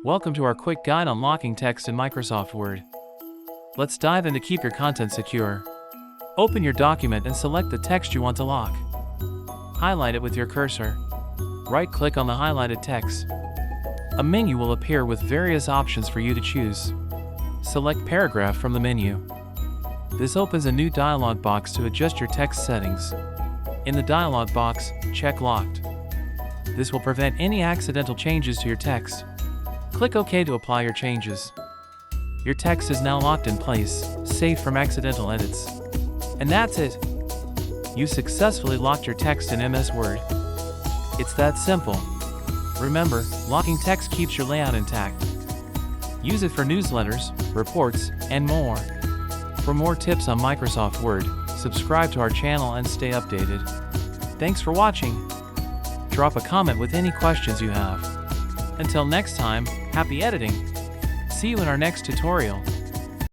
Welcome to our quick guide on locking text in Microsoft Word. Let's dive in to keep your content secure. Open your document and select the text you want to lock. Highlight it with your cursor. Right-click on the highlighted text. A menu will appear with various options for you to choose. Select Paragraph from the menu. This opens a new dialog box to adjust your text settings. In the dialog box, check Locked. This will prevent any accidental changes to your text. Click OK to apply your changes. Your text is now locked in place, safe from accidental edits. And that's it. You successfully locked your text in MS Word. It's that simple. Remember, locking text keeps your layout intact. Use it for newsletters, reports, and more. For more tips on Microsoft Word, subscribe to our channel and stay updated. Thanks for watching. Drop a comment with any questions you have. Until next time, happy editing! See you in our next tutorial.